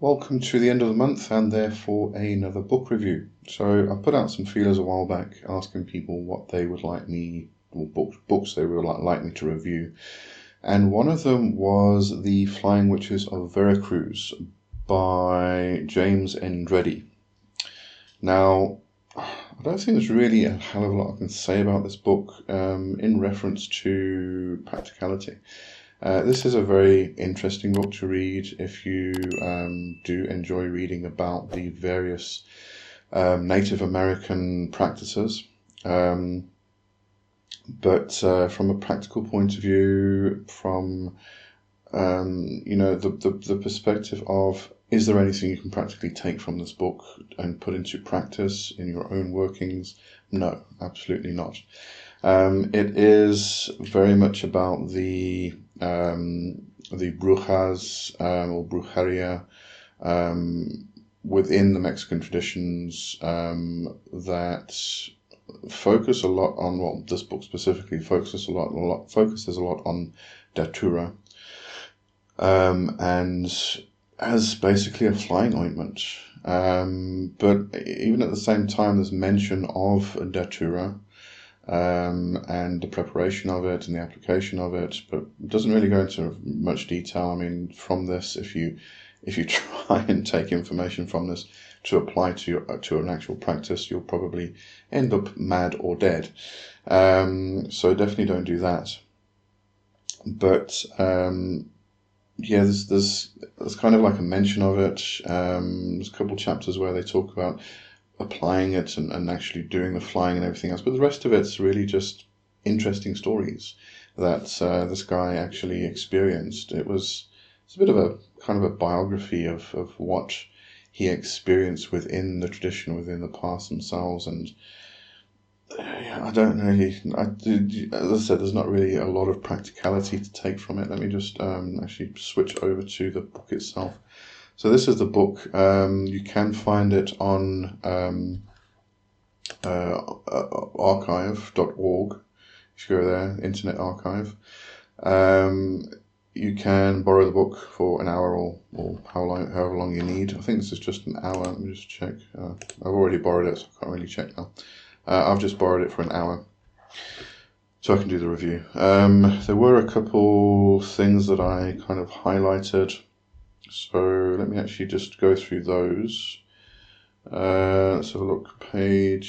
Welcome to the end of the month and therefore another book review. So I put out some feelers a while back asking people what they would like me, or books they would like me to review. And one of them was The Flying Witches of Veracruz by James Endredy. Now, I don't think there's really a hell of a lot I can say about this book in reference to practicality. This is a very interesting book to read if you do enjoy reading about the various Native American practices. But from a practical point of view, from the perspective of, is there anything you can practically take from this book and put into practice in your own workings? No, absolutely not. It is very much about the brujas or brujeria within the Mexican traditions that focus a lot on, well, this book specifically focuses a lot on datura, and as basically a flying ointment. But even at the same time, there's mention of datura and the preparation of it and the application of it, but it doesn't really go into much detail. I mean, from this, if you try and take information from this to apply to an actual practice, you'll probably end up mad or dead. So definitely don't do that. But yeah, there's kind of like a mention of it. There's a couple chapters where they talk about applying it and actually doing the flying and everything else, but the rest of it's really just interesting stories that this guy actually experienced. It's a bit of a kind of a biography of what he experienced within the tradition, within the past themselves. And I don't really, as I said, there's not really a lot of practicality to take from it. Let me just actually switch over to the book itself. So this is the book. You can find it on archive.org. If you go there, Internet Archive. You can borrow the book for an hour or however long you need. I think this is just an hour. Let me just check. I've already borrowed it, so I can't really check now. I've just borrowed it for an hour, so I can do the review. There were a couple things that I kind of highlighted. So let me actually just go through those. Let's have a look. I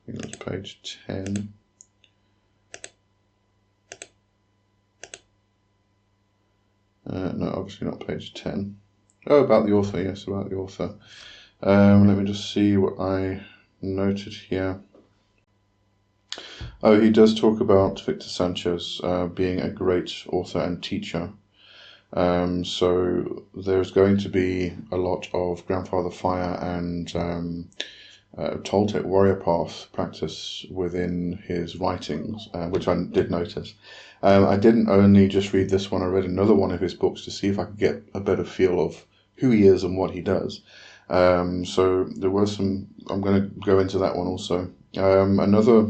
think that's page 10. No, obviously not page 10. Oh, about the author. Yes, about the author. Let me just see what I noted here. Oh, he does talk about Victor Sanchez being a great author and teacher. So there's going to be a lot of Grandfather Fire and Toltec warrior path practice within his writings, which I did notice. I didn't only just read this one, I read another one of his books to see if I could get a better feel of who he is and what he does. So there were some, I'm going to go into that one also. Another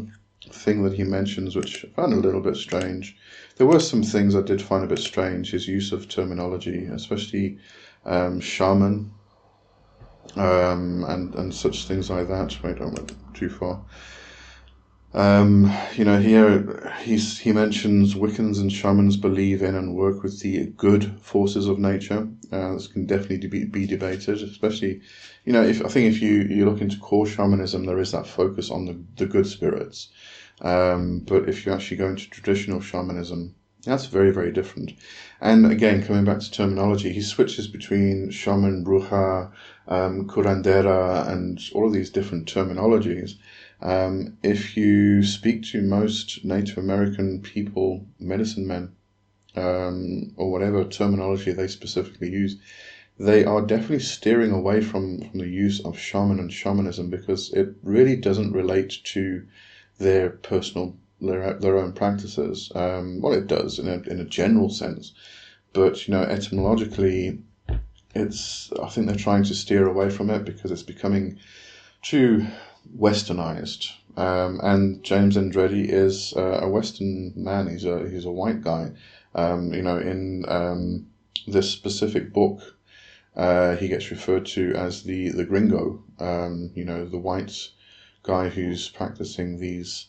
thing that he mentions, which I found a little bit strange. There were some things I did find a bit strange, his use of terminology, especially shaman and such things like that. Wait, I went too far. Here he mentions Wiccans and shamans believe in and work with the good forces of nature. This can definitely be debated, especially, if you look into core shamanism, there is that focus on the good spirits. But if you actually go into traditional shamanism, that's very, very different. And again, coming back to terminology, he switches between shaman, bruja, curandera, and all of these different terminologies. If you speak to most Native American people, medicine men, or whatever terminology they specifically use, they are definitely steering away from the use of shaman and shamanism, because it really doesn't relate to their own practices. Well, it does in a general sense, but etymologically, I think they're trying to steer away from it because it's becoming too westernized. And James Endredy is a Western man. He's a white guy. In this specific book, He gets referred to as the gringo, the white guy who's practicing these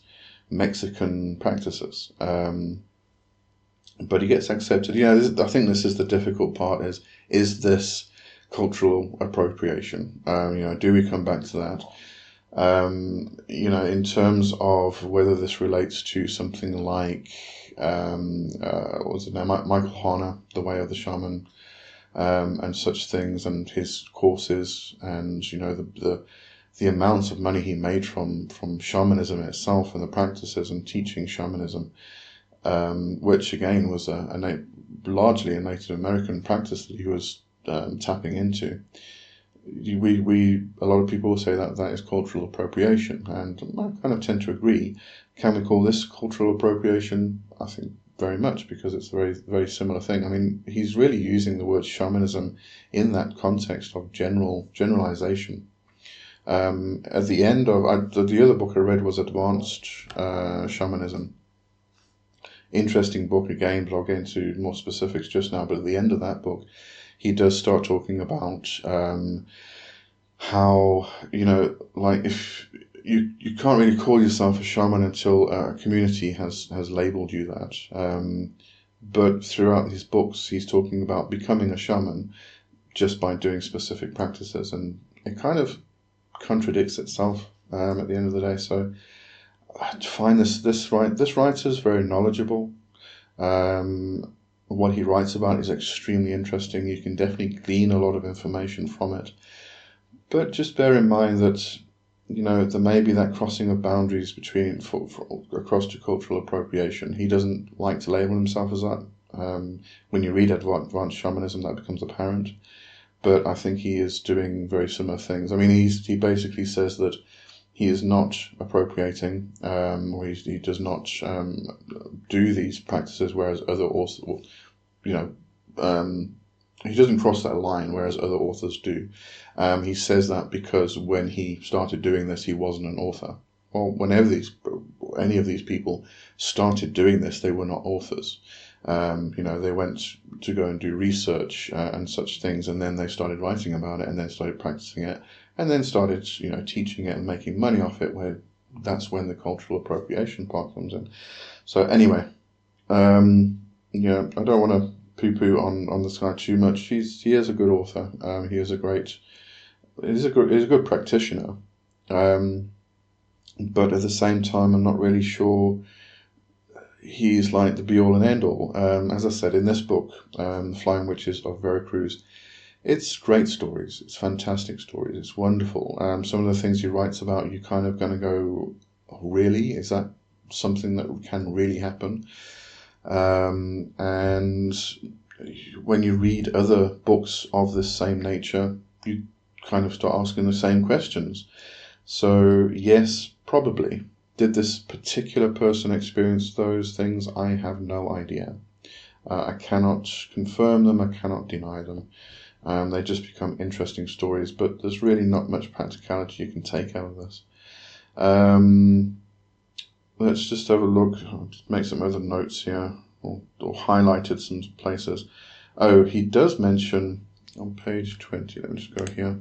Mexican practices. But he gets accepted. I think this is the difficult part: is this cultural appropriation? Do we come back to that? In terms of whether this relates to something like, what was it now, Michael Horner, The Way of the Shaman, and such things, and his courses, and the amounts of money he made from shamanism itself and the practices and teaching shamanism, which again was largely a Native American practice that he was tapping into. A lot of people say that is cultural appropriation, and I kind of tend to agree. Can we call this cultural appropriation? I think very much, because it's a very, very similar thing. I mean, he's really using the word shamanism in that context of generalization. At the end of the other book I read was Advanced Shamanism. Interesting book again, but I'll get into more specifics just now. But at the end of that book, he does start talking about how, like, if you can't really call yourself a shaman until a community has labeled you that. But throughout his books, he's talking about becoming a shaman just by doing specific practices, and it kind of contradicts itself at the end of the day. So I find this writer is very knowledgeable. What he writes about is extremely interesting. You can definitely glean a lot of information from it. But just bear in mind that, there may be that crossing of boundaries between across to cultural appropriation. He doesn't like to label himself as that. When you read Advanced Shamanism, that becomes apparent. But I think he is doing very similar things. I mean, he basically says that he is not appropriating, or he does not do these practices, whereas other authors, he doesn't cross that line, whereas other authors do. He says that because when he started doing this, he wasn't an author. Well, whenever any of these people started doing this, they were not authors. They went to go and do research and such things, and then they started writing about it, and then started practicing it, and then started, teaching it and making money off it. That's when the cultural appropriation part comes in. So anyway, I don't want to poo-poo on this guy too much. He is a good author. He's a good practitioner. But at the same time, I'm not really sure he's like the be-all and end-all. As I said, in this book, The Flying Witches of Veracruz, it's great stories. It's fantastic stories. It's wonderful. Some of the things he writes about, you're kind of going to go, oh, really? Is that something that can really happen? And when you read other books of this same nature, you kind of start asking the same questions. So yes, probably. Did this particular person experience those things? I have no idea. I cannot confirm them. I cannot deny them. They just become interesting stories, but there's really not much practicality you can take out of this. Let's just have a look. I'll just make some other notes here, or highlighted some places. Oh, he does mention on page 20. Let me just go here.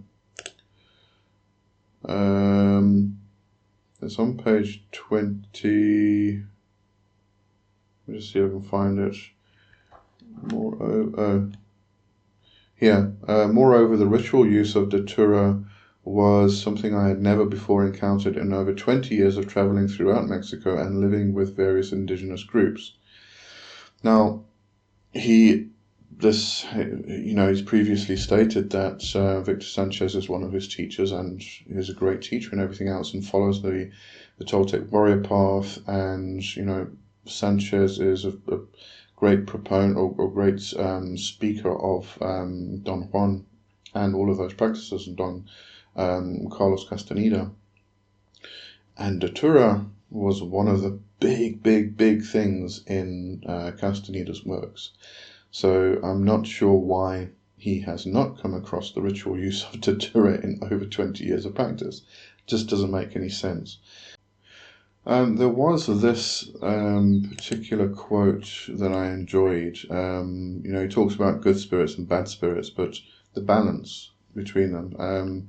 It's on page 20. Let me just see if I can find it. Moreover, the ritual use of datura was something I had never before encountered in over 20 years of traveling throughout Mexico and living with various indigenous groups. Now, he's previously stated that Victor Sanchez is one of his teachers, and he's a great teacher and everything else, and follows the Toltec warrior path. And Sanchez is a great proponent or great speaker of Don Juan and all of those practices, and Don Carlos Castaneda. And datura was one of the big things in Castaneda's works. So I'm not sure why he has not come across the ritual use of datura in over 20 years of practice. It just doesn't make any sense. There was this particular quote that I enjoyed. He talks about good spirits and bad spirits, but the balance between them.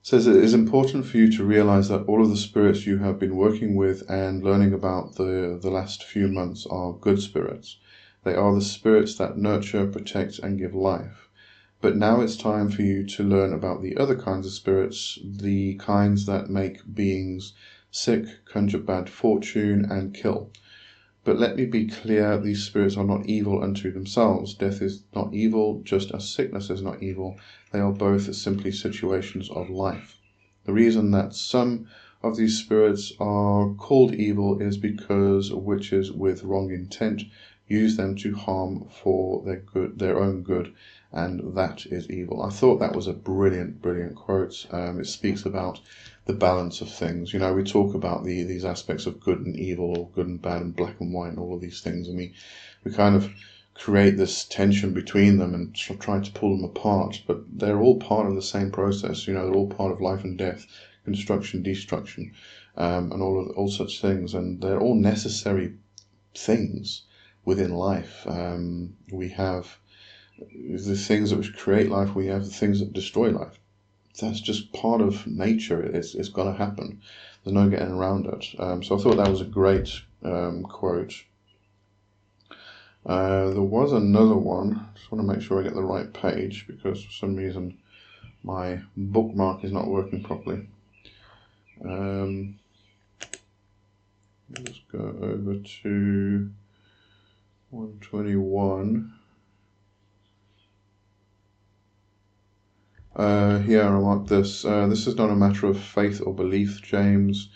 Says it is important for you to realize that all of the spirits you have been working with and learning about the last few months are good spirits. They are the spirits that nurture, protect, and give life. But now it's time for you to learn about the other kinds of spirits, the kinds that make beings sick, conjure bad fortune, and kill. But let me be clear, these spirits are not evil unto themselves. Death is not evil, just as sickness is not evil. They are both simply situations of life. The reason that some of these spirits are called evil is because witches with wrong intent use them to harm for their own good, and that is evil. I thought that was a brilliant quote. It speaks about the balance of things. You know, we talk about these aspects of good and evil, or good and bad, and black and white, and all of these things, and we kind of create this tension between them and try to pull them apart, but they're all part of the same process. You know, they're all part of life and death, construction, destruction, and all such things, and they're all necessary things within life. We have the things that create life, we have the things that destroy life. That's just part of nature. It's going to happen. There's no getting around it. So I thought that was a great quote. There was another one. Just want to make sure I get the right page, because for some reason my bookmark is not working properly. Let's go over to 121. Here I marked this. This is not a matter of faith or belief, James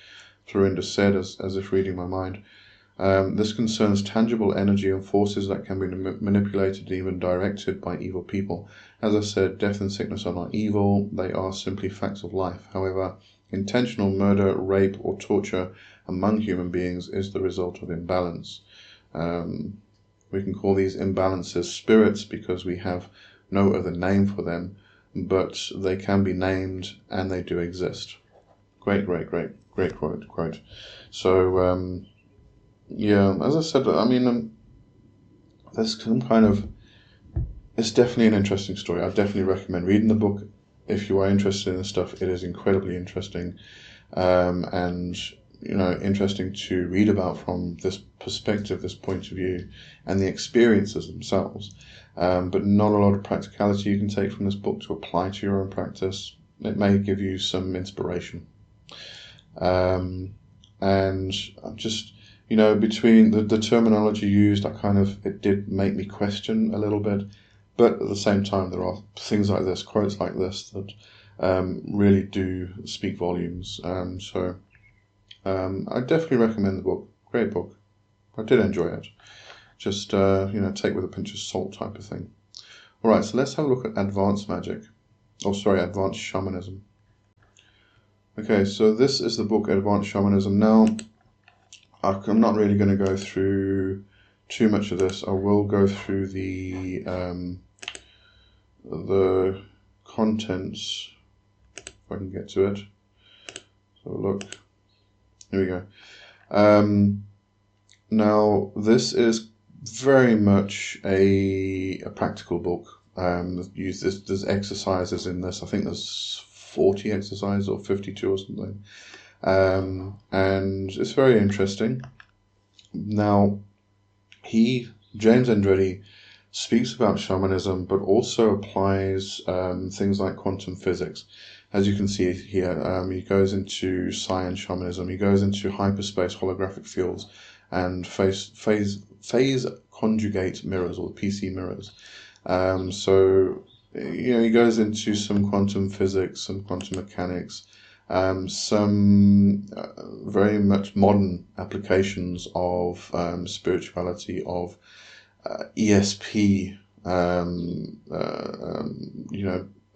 Florinda said, as if reading my mind. This concerns tangible energy and forces that can be manipulated and even directed by evil people. As I said, death and sickness are not evil, they are simply facts of life. However, intentional murder, rape, or torture among human beings is the result of imbalance. We can call these imbalances spirits because we have no other name for them, but they can be named and they do exist. Great quote. So, yeah, as I said, I mean, there's some kind of, it's definitely an interesting story. I definitely recommend reading the book if you are interested in this stuff. It is incredibly interesting, and interesting to read about from this perspective, this point of view, and the experiences themselves. But not a lot of practicality you can take from this book to apply to your own practice. It may give you some inspiration, and just, between the terminology used, it did make me question a little bit, but at the same time, there are things like this, quotes like this, that really do speak volumes. So I definitely recommend the book. Great book. I did enjoy it. Just, take with a pinch of salt type of thing. All right, so let's have a look at advanced magic. Advanced shamanism. Okay, so this is the book Advanced Shamanism. Now, I'm not really going to go through too much of this. I will go through the contents, if I can get to it. So look, here we go. Now, this is very much a practical book. There's exercises in this. I think there's 40 exercises or 52 or something. And it's very interesting. Now, James Endredy, speaks about shamanism, but also applies things like quantum physics. As you can see here, he goes into science shamanism, he goes into hyperspace holographic fields, and phase conjugate mirrors, or PC mirrors. So, he goes into some quantum physics, some quantum mechanics, some very much modern applications of spirituality, of ESP,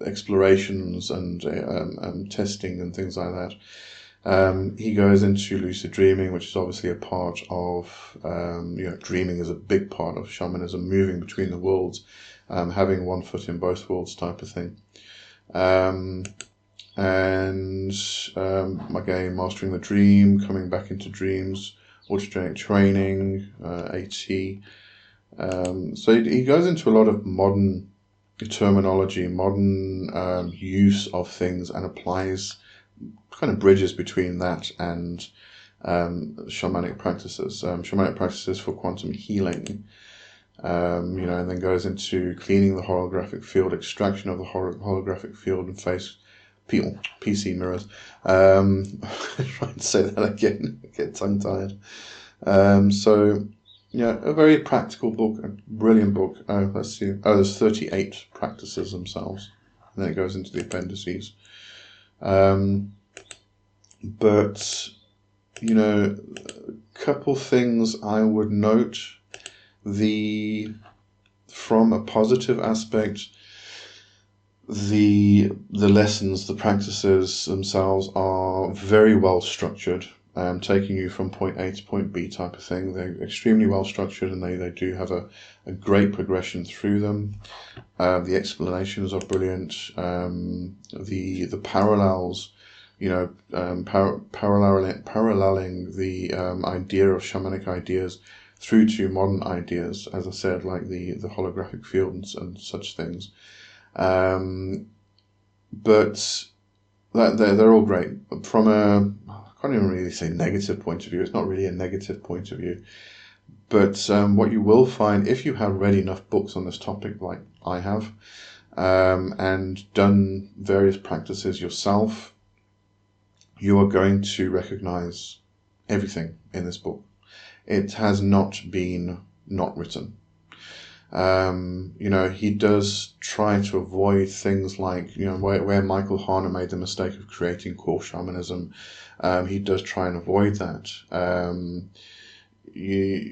explorations and testing and things like that. He goes into lucid dreaming, which is obviously a part of, dreaming is a big part of shamanism, moving between the worlds, having one foot in both worlds type of thing. And again, mastering the dream, coming back into dreams, autogenic training, AT. So he goes into a lot of modern terminology, modern use of things, and applies, kind of bridges between that and shamanic practices. Shamanic practices for quantum healing, and then goes into cleaning the holographic field, extraction of the holographic field, and PC mirrors. Trying to say that again, get tongue-tied. A very practical book, a brilliant book. Let's see. There's 38 practices themselves, and then it goes into the appendices. But a couple things I would note. From a positive aspect, the lessons, the practices themselves are very well structured, taking you from point A to point B type of thing. They're extremely well structured, and they do have a great progression through them. The explanations are brilliant. The parallels, paralleling the idea of shamanic ideas through to modern ideas, as I said, like the holographic field and such things. But they're all great. From I can't even really say negative point of view. It's not really a negative point of view. But what you will find, if you have read enough books on this topic like I have, and done various practices yourself, you are going to recognize everything in this book. It has not been not written. He does try to avoid things like, where Michael Harner made the mistake of creating core shamanism. He does try and avoid that.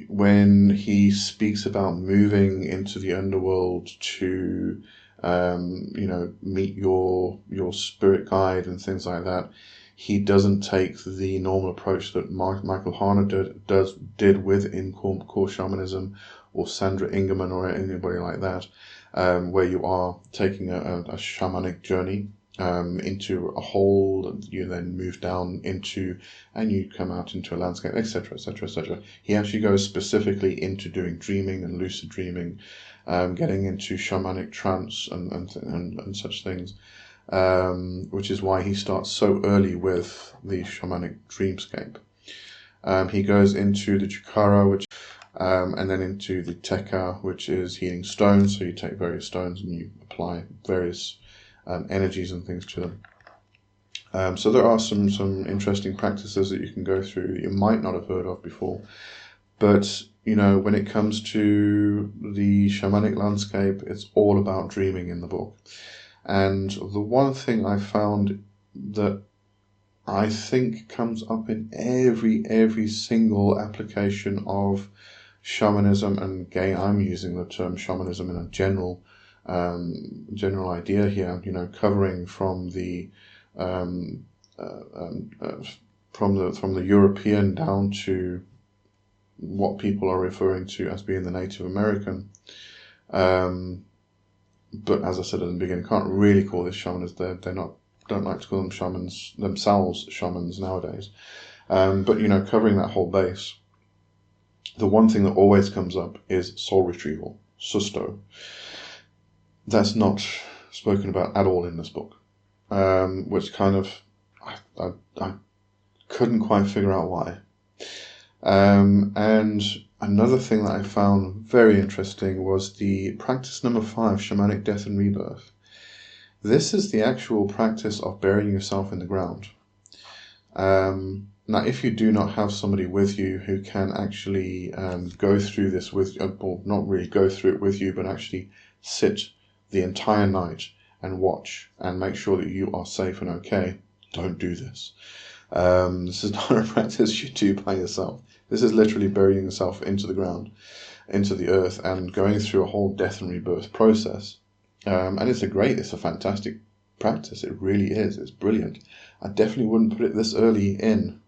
When he speaks about moving into the underworld to, meet your spirit guide and things like that, he doesn't take the normal approach that Michael Harner did within core shamanism, or Sandra Ingerman, or anybody like that, where you are taking a shamanic journey into a hole, and you then move down into, and you come out into a landscape, etc., etc., etc. He actually goes specifically into doing dreaming and lucid dreaming, getting into shamanic trance and such things. Which is why he starts so early with the shamanic dreamscape. He goes into the Chikara, and then into the Teka, which is healing stones. So you take various stones and you apply various energies and things to them. So there are some interesting practices that you can go through that you might not have heard of before. But when it comes to the shamanic landscape, it's all about dreaming in the book. And the one thing I found that I think comes up in every single application of shamanism, and again, I'm using the term shamanism in a general idea here, covering from the European down to what people are referring to as being the Native American. But as I said at the beginning, can't really call this shamans. Don't like to call them shamans themselves, shamans nowadays. But covering that whole base, the one thing that always comes up is soul retrieval, susto. That's not spoken about at all in this book, which kind of I couldn't quite figure out why. And another thing that I found very interesting was the practice number 5, shamanic death and rebirth. This is the actual practice of burying yourself in the ground. Now, if you do not have somebody with you who can actually go through this with you, or not really go through it with you, but actually sit the entire night and watch and make sure that you are safe and okay, don't do this. This is not a practice you do by yourself. This is literally burying yourself into the ground, into the earth, and going through a whole death and rebirth process. And it's a fantastic practice. It really is. It's brilliant. I definitely wouldn't put it this early in.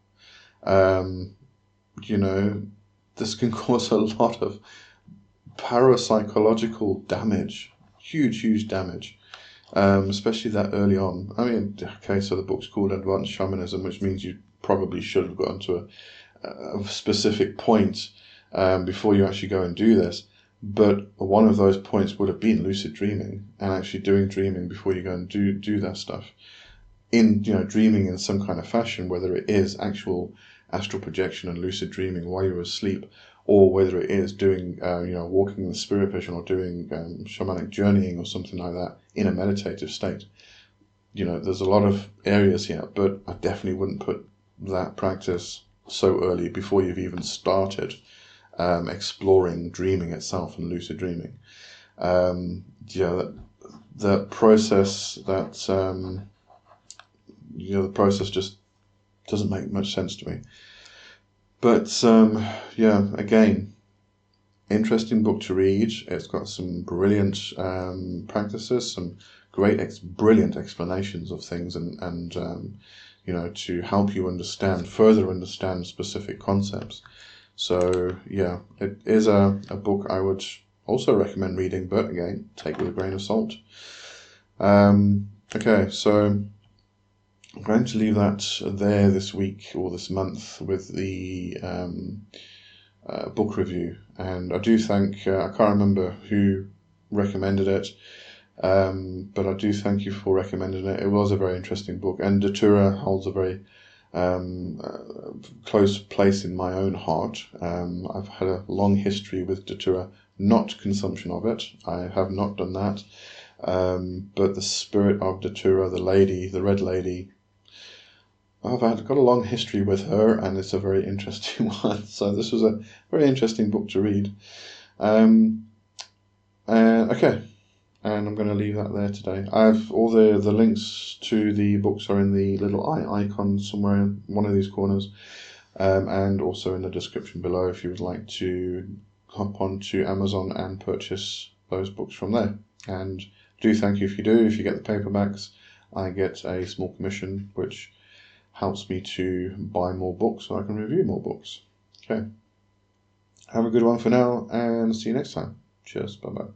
This can cause a lot of parapsychological damage, huge damage, especially that early on. I mean, okay, so the book's called Advanced Shamanism, which means you probably should have gotten to a specific point before you actually go and do this. But one of those points would have been lucid dreaming and actually doing dreaming before you go and do that stuff. In dreaming in some kind of fashion, whether it is actual astral projection and lucid dreaming while you're asleep, or whether it is doing walking in the spirit vision or doing shamanic journeying or something like that in a meditative state. There's a lot of areas here, but I definitely wouldn't put that practice so early before you've even started exploring dreaming itself and lucid dreaming. The process the process just doesn't make much sense to me. But again, interesting book to read. It's got some brilliant practices, some brilliant explanations of things, and to help you further understand specific concepts. So yeah, it is a book I would also recommend reading, but again, take with a grain of salt. Okay, so I'm going to leave that there this week or this month with the book review. And I do thank, I can't remember who recommended it, but I do thank you for recommending it. It was a very interesting book, and Datura holds a very close place in my own heart. I've had a long history with Datura, not consumption of it. I have not done that. But the spirit of Datura, the Red Lady, I've got a long history with her, and it's a very interesting one. So this was a very interesting book to read. Okay, and I'm going to leave that there today. I've all the links to the books are in the little eye icon somewhere in one of these corners, and also in the description below if you would like to hop onto Amazon and purchase those books from there. And do thank you if you do. If you get the paperbacks, I get a small commission, which helps me to buy more books so I can review more books. Okay. Have a good one for now, and see you next time. Cheers. Bye-bye.